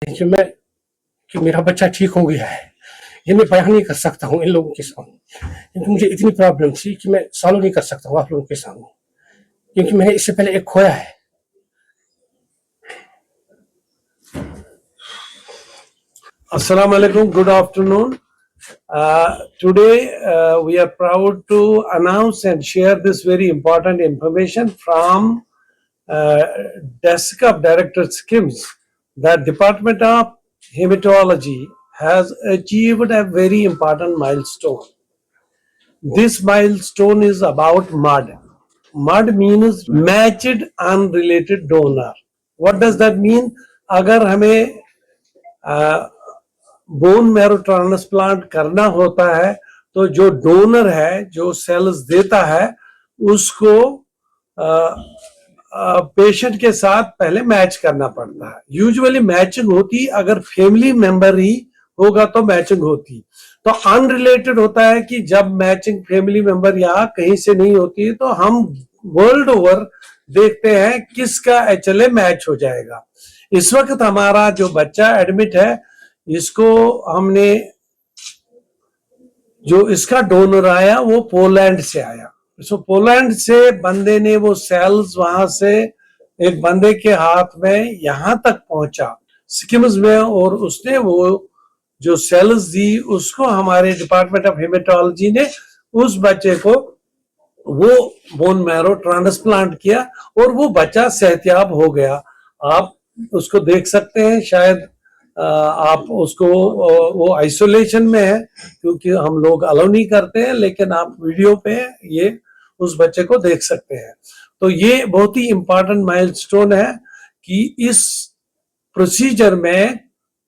कि मेरा बच्चा ठीक हो गया है, ये मैं बयान नहीं कर सकता हूँ इन लोगों के सामने, क्योंकि मुझे इतनी प्रॉब्लम थी कि मैं सॉल्व नहीं कर सकता हूँ आप लोगों के सामने, क्योंकि मैंने इससे पहले एक खोया है। Assalamu alaikum, good afternoon. Today we are proud to announce and share this very important information from Desk of Director Schemes. The Department of Hematology has achieved a very important milestone. This milestone is about MUD. MUD means Matched Unrelated Donor. What does that mean? अगर हमें bone marrow transplant करना होता है तो जो donor है, जो sales देता है, उसको पेशेंट के साथ पहले मैच करना पड़ता है। यूजुअली मैचिंग होती, अगर फैमिली मेंबर ही होगा तो मैचिंग होती। तो अनरिलेटेड होता है कि जब मैचिंग फैमिली मेंबर यहाँ कहीं से नहीं होती है तो हम वर्ल्ड ओवर देखते हैं किसका एचएलए मैच हो जाएगा। इस वक्त हमारा जो बच्चा एडमिट है, इसको हमने, जो इसका डोनर आया वो पोलैंड से आया। सो पोलैंड से बंदे ने वो सेल्स वहां से एक बंदे के हाथ में यहां तक पहुंचा स्किम्स में, और उसने वो जो सेल्स दी उसको हमारे डिपार्टमेंट ऑफ हेमेटोलॉजी ने उस बच्चे को वो बोन मैरो ट्रांसप्लांट किया और वो बच्चा सेहतयाब हो गया। आप उसको देख सकते हैं, शायद आप उसको, वो आइसोलेशन में है क्योंकि हम लोग अलाउ नहीं करते हैं, लेकिन आप वीडियो पे ये उस बच्चे को देख सकते हैं। तो ये बहुत ही इंपॉर्टेंट माइलस्टोन है कि इस प्रोसीजर में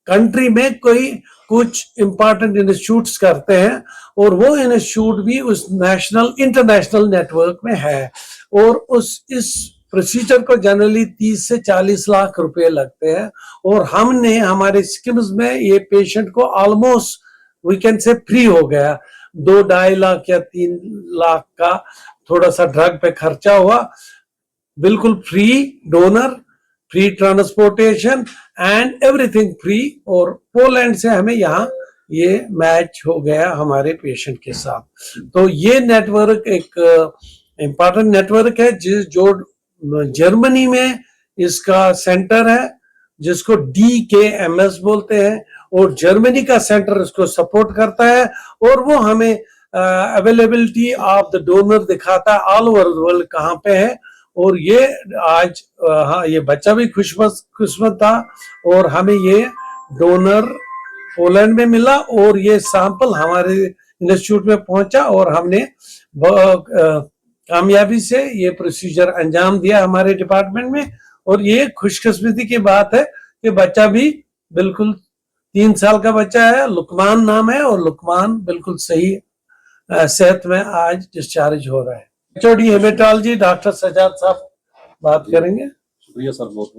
कंट्री में कोई कुछ इंपॉर्टेंट इंस्टीट्यूट्स करते हैं और वो इंस्टीट्यूट भी उस नेशनल इंटरनेशनल नेटवर्क में है, और इस प्रोसीजर को जनरली 30 से 40 लाख रुपए लगते हैं। और हमने हमारे स्कीम्स में ये पेशेंट को almost we can say free हो गया। 2-2.5 लाख या 3 लाख का थोड़ा सा ड्रग पे खर्चा हुआ, बिल्कुल free donor, free transportation and everything free. और पोलैंड से हमें यहाँ ये मैच हो गया हमारे पेशेंट के साथ। तो ये नेटवर्क एक इम्पॉर्टेंट नेटवर्क है जो जर्मनी में इसका सेंटर है, जिसको DKMS बोलते हैं, और जर्मनी का सेंटर इसको सपोर्ट करता है और वो हमें अवेलेबिलिटी ऑफ द डोनर दिखाता है ऑल ओवर वर्ल्ड कहाँ पे है। और ये आज हाँ, ये बच्चा भी खुशकिस्मत था और हमें ये डोनर पोलैंड में मिला और ये सैंपल हमारे इंस्टीट्यूट में पहुंचा और हमने कामयाबी से ये प्रोसीजर अंजाम दिया हमारे डिपार्टमेंट में। और ये खुशकिस्मती की बात है कि बच्चा भी बिल्कुल 3 साल का बच्चा है, लुकमान नाम है, और लुकमान बिल्कुल सही सेहत में आज डिस्चार्ज हो रहा है। एचओडी हेमेटोलॉजी डॉक्टर सजाद साहब बात करेंगे। शुक्रिया सर, बहुत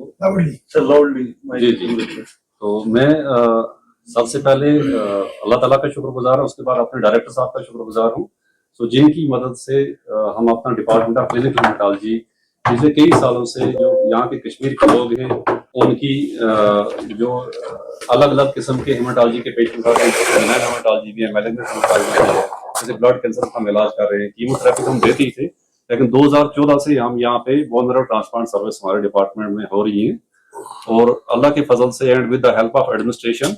लाउडली जी। तो मैं सबसे पहले अल्लाह ताला का शुक्रगुजार हूँ, उसके बाद अपने डायरेक्टर साहब का शुक्रगुजार हूँ, तो जिनकी मदद से हम अपना डिपार्टमेंट ऑफ क्लिनिकल हेमेटोलॉजी पिछले कई सालों से जो यहाँ के कश्मीर के लोग हैं उनकी जो अलग अलग किस्म के हेमेटोलॉजी के पेशेंट आते हैं, हेमेटोलॉजी भी है, मैलिग्नेंट हेमेटोलॉजी भी है, जैसे ब्लड कैंसर का हम इलाज कर रहे हैं, कीमोथेरेपी हम देते ही थे, लेकिन 2014 से हम यहाँ पे बोन मैरो ट्रांसप्लांट सर्विस हमारे डिपार्टमेंट में हो रही है। और अल्लाह के फजल से and with the help of administration,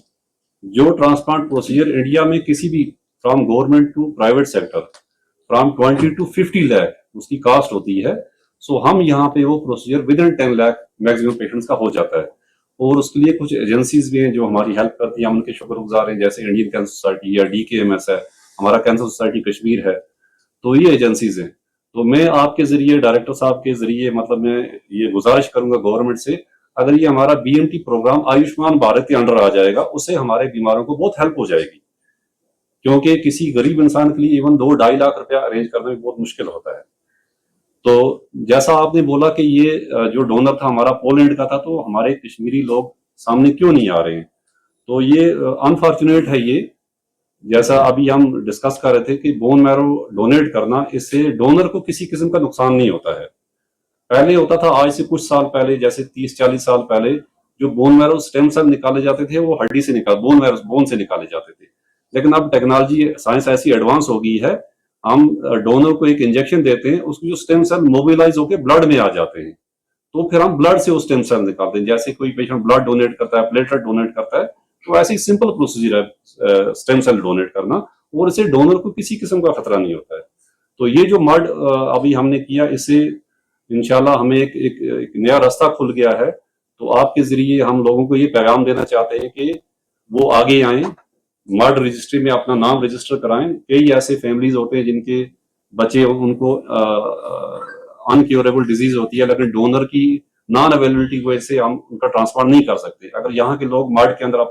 जो ट्रांसप्लांट प्रोसीजर इंडिया में किसी भी from government to private sector from 20 to 50 lakh उसकी कास्ट होती है, सो हम यहाँ पे वो procedure within 10 lakh maximum patients का हो जाता है। और उसके लिए कुछ एजेंसीज भी हैं जो हमारी हेल्प करती हैं, हम उनके शुक्रगुजार हैं, जैसे इंडियन कैंसर सोसाइटी या DKMS है, हमारा कैंसर सोसाइटी कश्मीर है, तो ये एजेंसीज हैं। तो मैं आपके जरिए, डायरेक्टर साहब के जरिए, मतलब मैं ये गुजारिश करूंगा गवर्नमेंट से, अगर ये हमारा BMT प्रोग्राम आयुष्मान भारत के अंडर आ जाएगा, उससे हमारे बीमारों को बहुत हेल्प हो जाएगी, क्योंकि किसी गरीब इंसान के लिए इवन 2-2.5 लाख रुपया अरेंज करना भी बहुत मुश्किल होता है। तो जैसा आपने बोला कि ये जो डोनर था हमारा पोलैंड का था, तो हमारे कश्मीरी लोग सामने क्यों नहीं आ रहे हैं, तो ये अनफॉर्चुनेट है। ये जैसा अभी हम डिस्कस कर रहे थे कि बोन मैरो डोनेट करना, इससे डोनर को किसी किस्म का नुकसान नहीं होता है। पहले होता था, आज से कुछ साल पहले, जैसे 30-40 साल पहले, जो बोन मैरो स्टेम सेल निकाले जाते थे वो हड्डी से बोन से निकाले जाते थे। लेकिन अब टेक्नोलॉजी साइंस ऐसी एडवांस हो गई है, हम डोनर को एक इंजेक्शन देते हैं, उसकी जो स्टेम सेल मोबिलाइज होकर ब्लड में आ जाते हैं, तो फिर हम ब्लड से वो स्टेम सेल निकालते हैं। जैसे कोई पेशेंट ब्लड डोनेट करता है, प्लेटलेट डोनेट करता है, तो ऐसे ही सिंपल प्रोसीजर है स्टेम सेल डोनेट करना, और इससे डोनर को किसी किस्म का खतरा नहीं होता है। तो ये जो मड अभी हमने किया, इससे इंशाल्लाह हमें एक नया रास्ता खुल गया है। तो आपके जरिए हम लोगों को ये पैगाम देना चाहते हैं कि वो आगे आए, मर्ड रजिस्ट्री में अपना नाम रजिस्टर कराएं। कई ऐसे फैमिलीज होते हैं जिनके बच्चे, उनको अनक्योरेबल डिजीज होती है, लेकिन डोनर की नॉन अवेलेबिलिटी की वजह से हम उनका ट्रांसप्लांट नहीं कर सकते। अगर यहाँ के लोग मर्ड के अंदर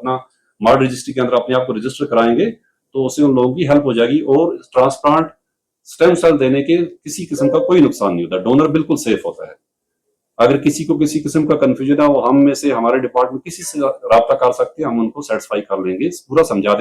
मर्ड रजिस्ट्री के अंदर अपने आप को रजिस्टर कराएंगे तो उससे उन लोगों की हेल्प हो जाएगी, और ट्रांसप्लांट स्टेम सेल देने के किसी किस्म का कोई नुकसान नहीं होता, डोनर बिल्कुल सेफ होता है। अगर किसी को किसी किस्म का कंफ्यूजन है, वो हम में से हमारे डिपार्टमेंट किसी से रब्ता कर सकते हैं, हम उनको सेटिस्फाई कर लेंगे, पूरा समझा देंगे।